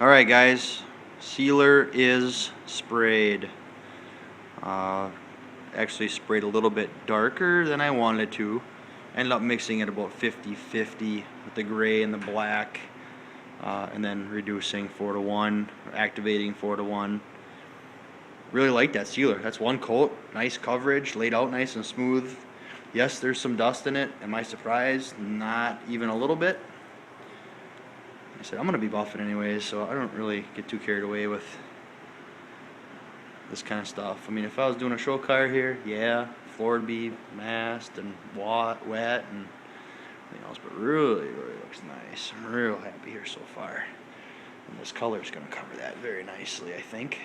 Alright guys, sealer is sprayed. Actually sprayed a little bit darker than I wanted to. Ended up mixing it about 50-50 with the gray and the black, and then reducing 4:1, activating 4:1. Really like that sealer. That's one coat, nice coverage, laid out nice and smooth. Yes, there's some dust in it. Am I surprised? Not even a little bit. I said I'm gonna be buffing anyways, so I don't really get too carried away with this kind of stuff. I mean, if I was doing a show car here, yeah, floor would be masked and wet and everything else, but really looks nice. I'm real happy here so far. And this color is going to cover that very nicely, I think.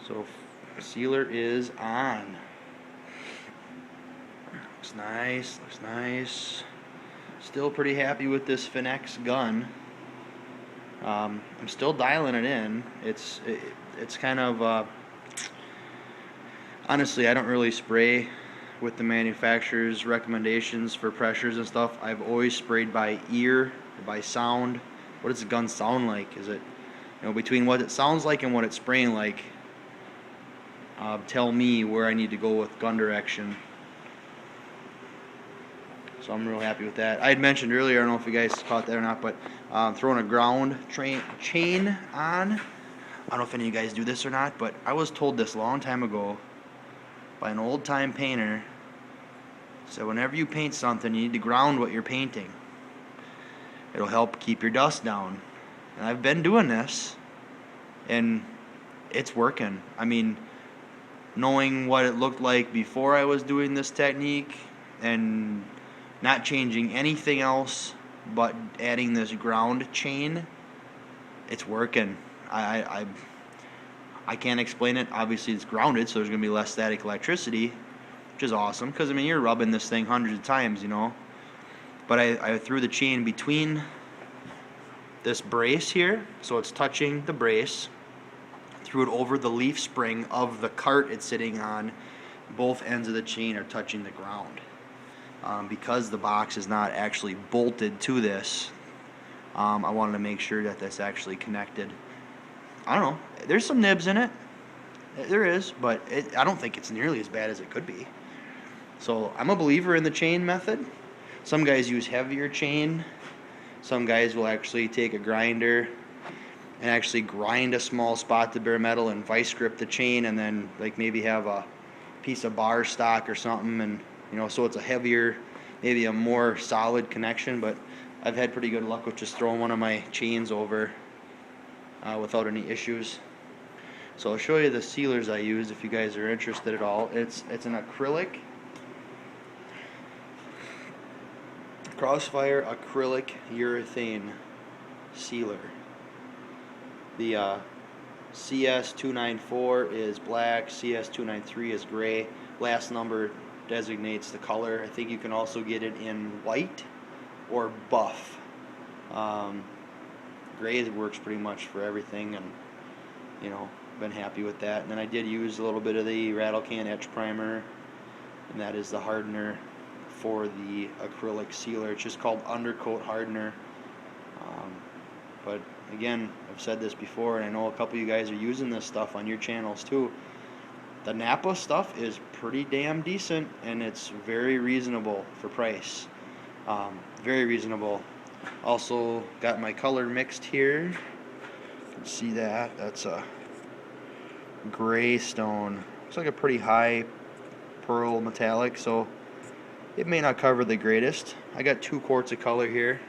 So, sealer is on. Looks nice, looks nice. Still pretty happy with this Finex gun. I'm still dialing it in. It's kind of honestly, I don't really spray with the manufacturer's recommendations for pressures and stuff. I've always sprayed by ear, by sound. What does the gun sound like? Is it, between what it sounds like and what it's spraying like, tell me where I need to go with gun direction. So I'm real happy with that. I had mentioned earlier, I don't know if you guys caught that or not, but throwing a ground chain on. I don't know if any of you guys do this or not, but I was told this a long time ago by an old-time painter. So whenever you paint something, you need to ground what you're painting. It'll help keep your dust down. And I've been doing this, and it's working. I mean, knowing what it looked like before I was doing this technique and not changing anything else but adding this ground chain, it's working. I can't explain it. Obviously it's grounded, so there's going to be less static electricity, which is awesome, because I mean, you're rubbing this thing hundreds of times, but I threw the chain between this brace here, so it's touching the brace, threw it over the leaf spring of the cart it's sitting on. Both ends of the chain are touching the ground. Because the box is not actually bolted to this, I wanted to make sure that that's actually connected. I don't know, there's some nibs in it. There is, but I don't think it's nearly as bad as it could be. So I'm a believer in the chain method. Some guys use heavier chain. Some guys will actually take a grinder and actually grind a small spot to bare metal and vice grip the chain, and then like maybe have a piece of bar stock or something, and so it's a heavier, maybe a more solid connection. But I've had pretty good luck with just throwing one of my chains over without any issues. So I'll show you the sealers I use if you guys are interested at all. It's an acrylic, Crossfire acrylic urethane sealer. The CS294 is black, CS293 is gray. Last number designates the color. I think you can also get it in white or buff. Gray works pretty much for everything, and been happy with that. And then I did use a little bit of the Rattle Can Etch Primer, and that is the hardener for the acrylic sealer. It's just called undercoat hardener. But again, I've said this before, and I know a couple of you guys are using this stuff on your channels too. The Napa stuff is pretty damn decent, and it's very reasonable for price. Very reasonable. Also got my color mixed here. You can see that. That's a gray stone. Looks like a pretty high pearl metallic, so it may not cover the greatest. I got 2 quarts of color here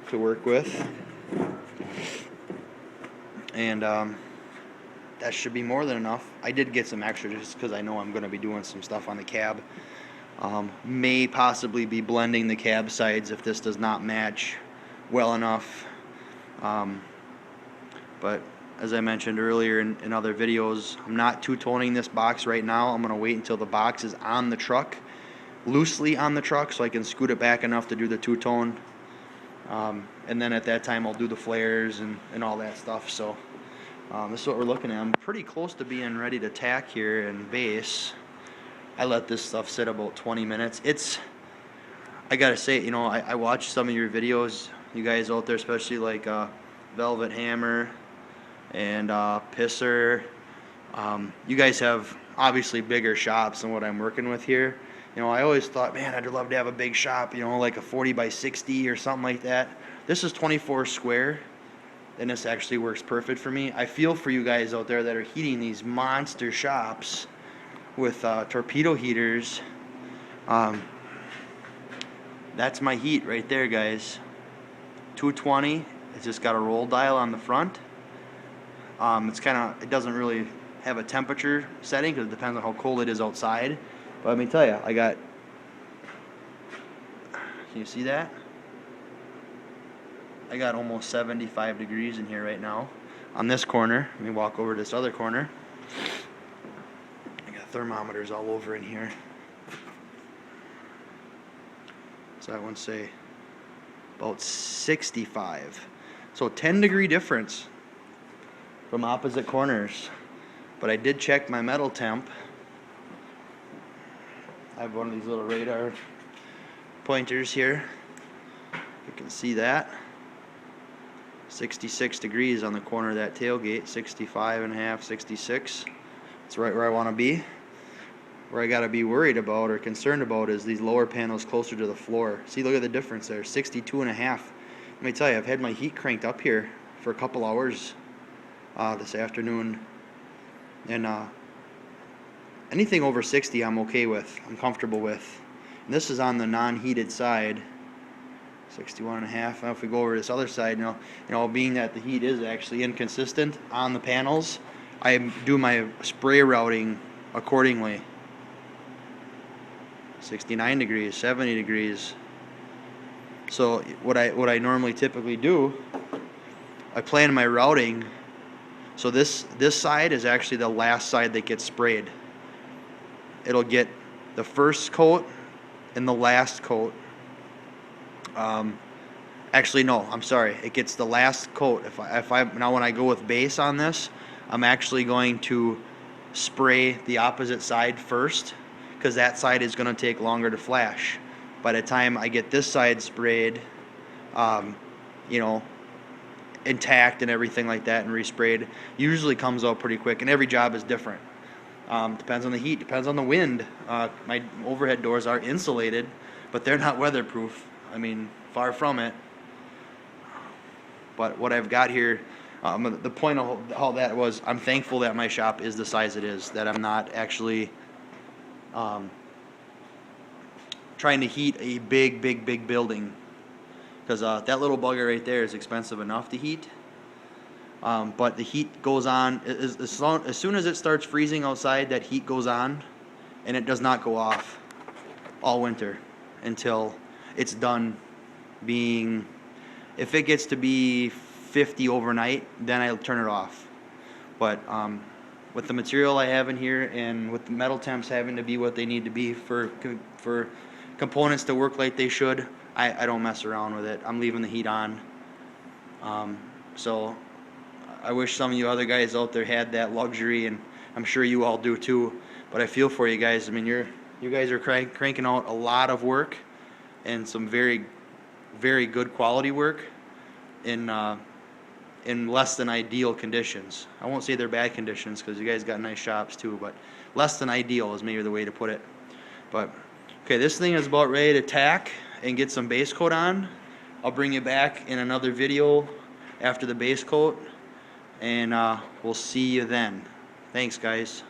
to work with, and that should be more than enough. I did get some extra just because I know I'm going to be doing some stuff on the cab. May possibly be blending the cab sides if this does not match well enough. But as I mentioned earlier in other videos, I'm not two-toning this box right now. I'm going to wait until the box is on the truck, loosely on the truck, so I can scoot it back enough to do the two-tone. And then at that time I'll do the flares and all that stuff. So this is what we're looking at. I'm pretty close to being ready to tack here in base. I let this stuff sit about 20 minutes. I gotta say, I watched some of your videos You guys out there, especially like Velvet Hammer and Pisser, you guys have obviously bigger shops than what I'm working with here. You know, I always thought, man, I'd love to have a big shop, you know, like a 40 by 60 or something like that. This is 24 square, and this actually works perfect for me. I feel for you guys out there that are heating these monster shops with torpedo heaters. That's my heat right there, guys. 220. It's just got a roll dial on the front. It doesn't really have a temperature setting because it depends on how cold it is outside. But let me tell you, can you see that? I got almost 75 degrees in here right now. On this corner, let me walk over to this other corner. I got thermometers all over in here. So that one say about 65. So 10-degree difference from opposite corners. But I did check my metal temp. I have one of these little radar pointers here. You can see that. 66 degrees on the corner of that tailgate. 65 and a half, 66. It's right where I want to be. Where I got to be worried about or concerned about is these lower panels closer to the floor. See, look at the difference there. 62 and a half. Let me tell you, I've had my heat cranked up here for a couple hours this afternoon. And anything over 60 I'm okay with, I'm comfortable with. And this is on the non-heated side, 61 and a half. Now if we go over to this other side, you know, being that the heat is actually inconsistent on the panels, I do my spray routing accordingly. 69 degrees, 70 degrees. So what I normally typically do, I plan my routing. So this side is actually the last side that gets sprayed. It'll get the first coat and the last coat. Actually, no, I'm sorry. It gets the last coat. Now when I go with base on this, I'm actually going to spray the opposite side first because that side is going to take longer to flash. By the time I get this side sprayed, you know, intact and everything like that and resprayed, usually comes out pretty quick. And every job is different. Depends on the heat, depends on the wind. My overhead doors are insulated, but they're not weatherproof. I mean, far from it. But what I've got here, the point of all that was, I'm thankful that my shop is the size it is, that I'm not actually trying to heat a big building. Because that little bugger right there is expensive enough to heat. But the heat goes on, as soon as it starts freezing outside, that heat goes on, and it does not go off all winter until it's done being, if it gets to be 50 overnight, then I'll turn it off. But with the material I have in here and with the metal temps having to be what they need to be for components to work like they should, I don't mess around with it. I'm leaving the heat on. So I wish some of you other guys out there had that luxury, and I'm sure you all do too. But I feel for you guys. I mean, you guys are cranking out a lot of work and some very good quality work in less than ideal conditions. I won't say they're bad conditions because you guys got nice shops too, but less than ideal is maybe the way to put it. But okay, this thing is about ready to tack and get some base coat on. I'll bring you back in another video after the base coat, and we'll see you then. Thanks, guys.